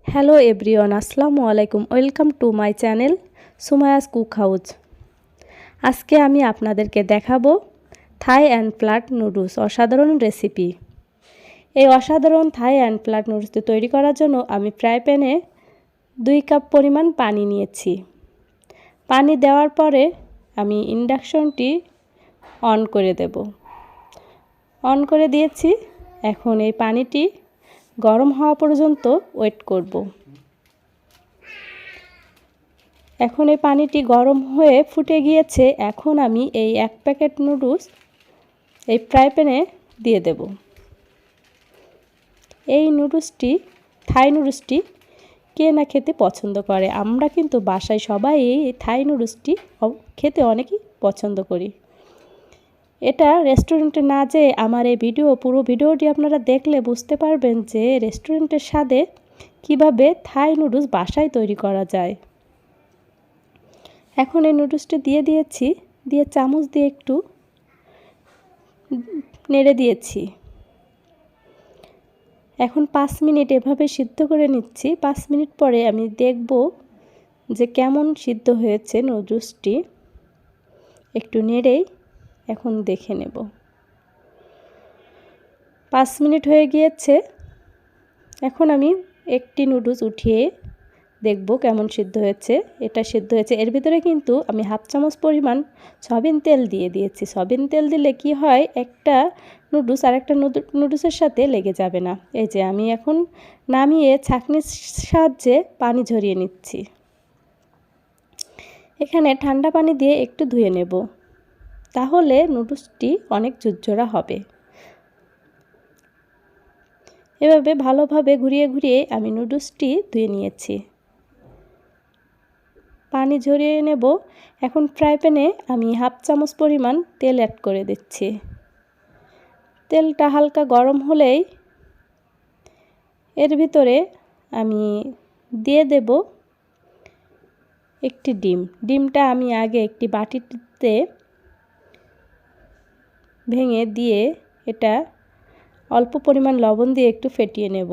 Hello everyone, আসসালামু আলাইকুম। Welcome to my channel Sumaya's cook house. আজকে আমি আপনাদেরকে দেখাবো থাই অ্যান্ড ফ্ল্যাট নুডলস অসাধারণ রেসিপি। এই অসাধারণ থাই অ্যান্ড ফ্ল্যাট নুডলসটি তৈরি করার জন্য আমি ফ্রাই প্যানে 2 কাপ পরিমাণ পানি নিয়েছি। পানি দেওয়ার পরে আমি ইন্ডাকশনটি অন করে দেব। অন করে দিয়েছি। এখন এই পানিটি গরম হওয়া পর্যন্ত ওয়েট করব। এখন এই পানিটি গরম হয়ে ফুটে গিয়েছে। এখন আমি এই 1 প্যাকেট নুডলস এই ফ্রাই প্যানে দিয়ে দেব। এই নুডলসটি থাই নুডলসটি কে না খেতে পছন্দ করে। আমরা কিন্তু বাসায় সবাই এই থাই নুডলসটি খেতে অনেকেই পছন্দ করি। এটা রেস্টুরেন্টে না যেয়ে আমার এই পুরো ভিডিওটি আপনারা দেখলে বুঝতে পারবেন যে রেস্টুরেন্টের স্বাদে কিভাবে থাই নুডলস বাসায় তৈরি করা যায়। এখন এই নুডলসটি দিয়ে দিয়েছি, দিয়ে চামচ দিয়ে একটু নেড়ে দিয়েছি। এখন 5 মিনিট এভাবে সিদ্ধ করে নিচ্ছি। 5 মিনিট পরে আমি দেখব যে কেমন সিদ্ধ হয়েছে নুডলসটি। একটু নেড়েই এখন দেখে নেব। 5 মিনিট হয়ে গিয়েছে। এখন আমি একটি নুডলস উঠিয়ে দেখব কেমন সিদ্ধ হয়েছে। এটা সিদ্ধ হয়েছে। এর ভিতরে কিন্তু আমি 1/2 চামচ পরিমাণ সয়াবিন তেল দিয়ে দিয়েছি। সয়াবিন তেল দিলে কি হয়, একটা নুডলস আরেকটা নুডলসের সাথে লেগে যাবে না। এই যে আমি এখন নামিয়ে ছাঁকনির সাহায্যে পানি ঝরিয়ে নিচ্ছি। এখানে ঠান্ডা পানি দিয়ে একটু ধুয়ে নেব, তাহলে নুডলসটি অনেক ঝুরঝরা হবে। এভাবে ভালোভাবে ঘুরিয়ে ঘুরিয়ে আমি নুডলসটি ধুয়ে নিয়েছি। পানি ঝরিয়ে নেব। এখন ফ্রাই প্যানে আমি 1/2 চামচ পরিমাণ তেল অ্যাড করে দিচ্ছি। তেলটা হালকা গরম হলেই এর ভিতরে আমি দিয়ে দেব একটি ডিম। ডিমটা আমি আগে একটি বাটিতে ভেঙে দিয়ে এটা অল্প পরিমাণ লবণ দিয়ে একটু ফেটিয়ে নেব।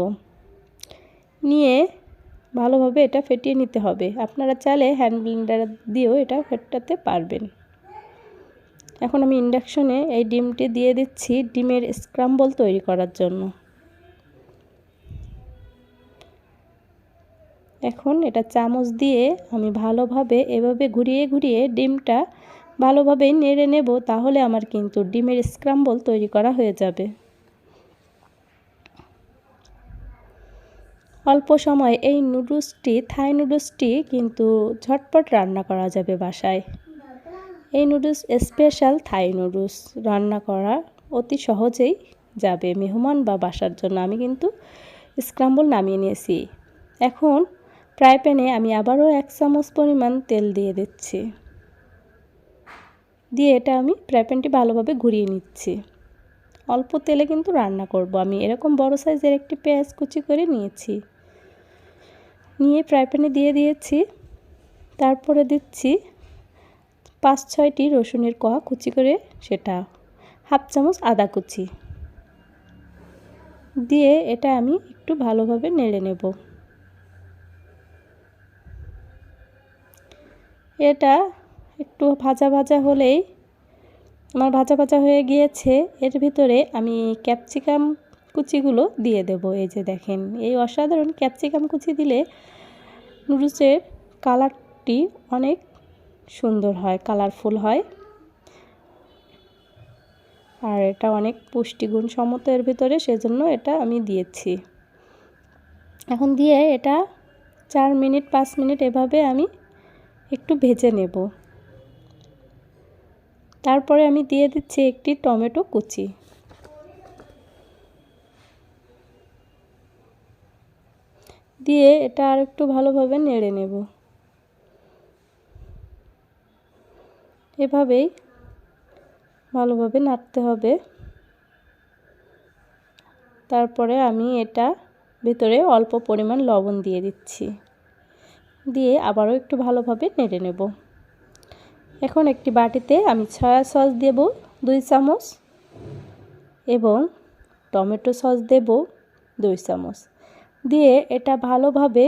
নিয়ে ভালোভাবে এটা ফেটিয়ে নিতে হবে। আপনারা চাইলে হ্যান্ড ব্লেন্ডার দিয়েও এটা ফেটাতে পারবেন। এখন আমি ইন্ডাকশনে এই ডিমটি দিয়ে দিচ্ছি ডিমের স্ক্রাম্বল তৈরি করার জন্য। এখন এটা চামচ দিয়ে আমি ভালোভাবে এভাবে ঘুরিয়ে ঘুরিয়ে ডিমটা ভালোভাবে নেড়ে নেব, তাহলে আমার কিন্তু ডিমের স্ক্রাম্বল তৈরি করা হয়ে যাবে। অল্প সময়ে এই থাই নুডলসটি কিন্তু ঝটপট রান্না করা যাবে বাসায়। এই নুডলস স্পেশাল থাই নুডলস রান্না করা অতি সহজেই যাবে মেহমান বা বাসার জন্য। আমি কিন্তু স্ক্রাম্বল নামিয়ে নিয়েছি। এখন ফ্রাই প্যানে আমি আবারও 1 চামচ পরিমাণ তেল দিয়ে দিচ্ছি। দিয়ে এটা আমি ফ্রাই প্যানটি ভালোভাবে ঘুরিয়ে নিচ্ছি। অল্প তেলে কিন্তু রান্না করব। আমি এরকম বড় সাইজের একটি পেঁয়াজ কুচি করে নিয়েছি। নিয়ে ফ্রাই প্যানে দিয়ে দিয়েছি। তারপরে দিচ্ছি 5-6টি রসুনের কোয়া কুচি করে, সেটা 1/2 চামচ আদা কুচি দিয়ে এটা আমি একটু ভালোভাবে নেড়ে নেব। এটা একটু ভাজা ভাজা হলেই আমার ভাজা ভাজা হয়ে গিয়েছে। এর ভিতরে আমি ক্যাপসিকাম কুচিগুলো দিয়ে দেব। এই যে দেখেন, এই অসাধারণ ক্যাপসিকাম কুচি দিলে নুডলসের কালারটি অনেক সুন্দর হয়, কালারফুল হয়, আর এটা অনেক পুষ্টিগুণ সম্মত এর ভিতরে, সেজন্য এটা আমি দিয়েছি। এখন দিয়ে এটা 4-5 মিনিট এভাবে আমি একটু ভেজে নেব। তারপরে আমি দিয়ে দিচ্ছি একটি টমেটো কুচি। দিয়ে এটা আর একটু ভালোভাবে নেড়ে নেব। এভাবেই ভালোভাবে নাড়তে হবে। তারপরে আমি এটা ভিতরে অল্প পরিমাণ লবণ দিয়ে দিচ্ছি। দিয়ে আবারও একটু ভালোভাবে নেড়ে নেব। এখন একটি বাটিতে আমি সয়া সস দেব 2 চামচ এবং টমেটো সস দেব 2 চামচ। দিয়ে এটা ভালোভাবে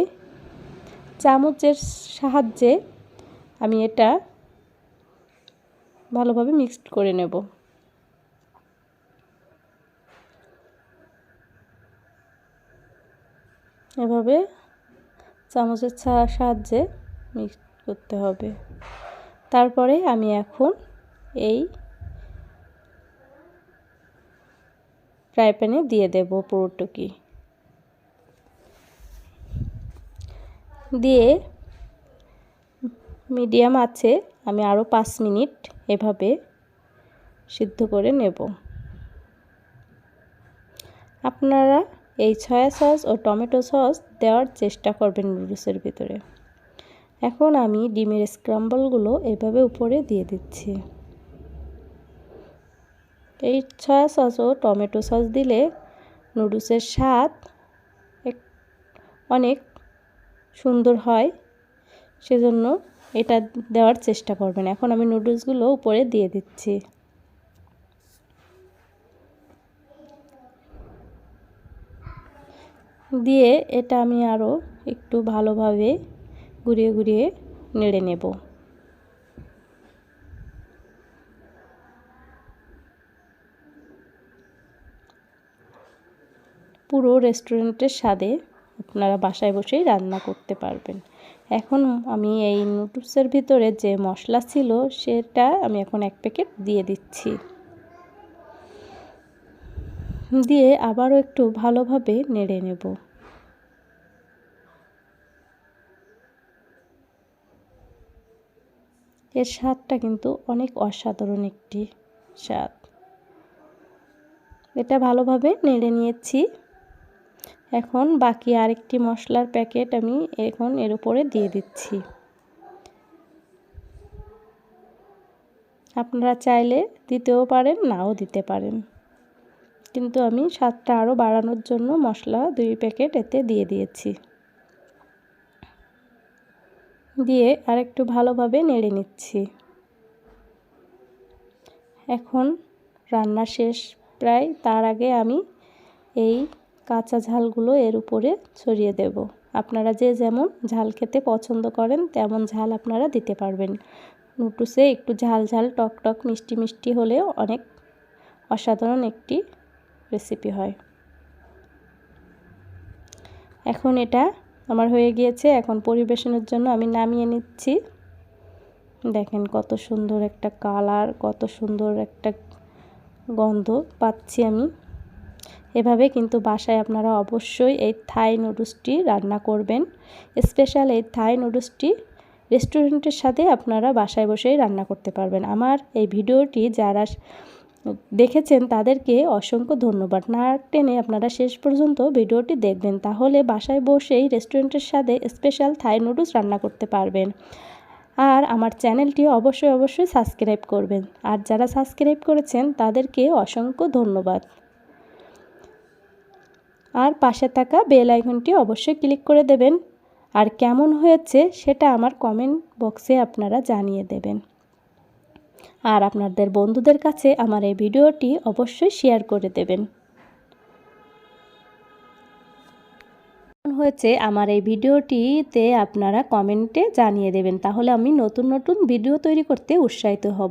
চামচের সাহায্যে আমি এটা ভালোভাবে মিক্সড করে নেব। এভাবে চামচের সাহায্যে মিক্স করতে হবে। তারপরে আমি এখন এই ফ্রাই প্যানে দিয়ে দেব পুরোটুকি, দিয়ে মিডিয়াম আছে আমি আরও 5 মিনিট এভাবে সিদ্ধ করে নেব। আপনারা এই সয়া সস ও টমেটো সস দেওয়ার চেষ্টা করবেন নুডলসের ভিতরে। এখন আমি ডিমের স্ক্রাম্বলগুলো এভাবে উপরে দিয়ে দিচ্ছি। এই সয়া সস ও টমেটো সস দিলে নুডলসের স্বাদ অনেক সুন্দর হয়, সেজন্য এটা দেওয়ার চেষ্টা করবেন। এখন আমি নুডলসগুলো উপরে দিয়ে দিচ্ছি। দিয়ে এটা আমি আরও একটু ভালোভাবে ঘুরিয়ে ঘুরিয়ে নেড়ে নেব। পুরো রেস্টুরেন্টের স্বাদে আপনারা বাসায় বসেই রান্না করতে পারবেন। এখন আমি এই নুডলসের ভিতরে যে মশলা ছিল সেটা আমি এখন 1 প্যাকেট দিয়ে দিচ্ছি। দিয়ে আবারও একটু ভালোভাবে নেড়ে নেব। এর স্বাদটা কিন্তু অনেক অসাধারণ একটি স্বাদ। এটা ভালোভাবে নেড়ে নিয়েছি। এখন বাকি আরেকটি মশলার প্যাকেট আমি এখন এর উপরে দিয়ে দিচ্ছি। আপনারা চাইলে দিতেও পারেন, নাও দিতে পারেন, কিন্তু আমি স্বাদটা আরও বাড়ানোর জন্য মশলা 2 প্যাকেট এতে দিয়ে দিয়েছি। দিয়ে আরেকটু ভালোভাবে নেড়ে নিচ্ছি। এখন রান্না শেষ প্রায়, তার আগে আমি এই কাঁচা ঝালগুলো এর উপরে ছড়িয়ে দেব। আপনারা যে যেমন ঝাল খেতে পছন্দ করেন তেমন ঝাল আপনারা দিতে পারবেন। নুডলসে একটু ঝাল ঝাল টক টক মিষ্টি মিষ্টি হলেও অনেক অসাধারণ একটি রেসিপি হয়। এখন এটা আমার হয়ে গিয়েছে। এখন পরিবেশনের জন্য আমি নামিয়ে নিচ্ছি। দেখেন কত সুন্দর একটা কালার, কত সুন্দর একটা গন্ধ পাচ্ছি আমি। এভাবে কিন্তু বাসায় আপনারা অবশ্যই এই থাই নুডলসটি রান্না করবেন। স্পেশাল এই থাই নুডলসটি রেস্টুরেন্টের সাথে আপনারা বাসায় বসেই রান্না করতে পারবেন। আমার এই ভিডিওটি যারা দেখেছেন তাদেরকে অসংখ্য ধন্যবাদ। না টেনে আপনারা শেষ পর্যন্ত ভিডিওটি দেখবেন, তাহলে বাসায় বসেই রেস্টুরেন্টের সাথে স্পেশাল থাই নুডলস রান্না করতে পারবেন। আর আমার চ্যানেলটি অবশ্যই সাবস্ক্রাইব করবেন। আর যারা সাবস্ক্রাইব করেছেন তাদেরকে অসংখ্য ধন্যবাদ। আর পাশে থাকা বেল আইকনটি অবশ্যই ক্লিক করে দেবেন। আর কেমন হয়েছে সেটা আমার কমেন্ট বক্সে আপনারা জানিয়ে দেবেন। আর আপনাদের বন্ধুদের কাছে আমার এই ভিডিওটি অবশ্যই শেয়ার করে দেবেন। কেমন হয়েছে আমার এই ভিডিওটিতে আপনারা কমেন্টে জানিয়ে দেবেন, তাহলে আমি নতুন নতুন ভিডিও তৈরি করতে উৎসাহিত হব।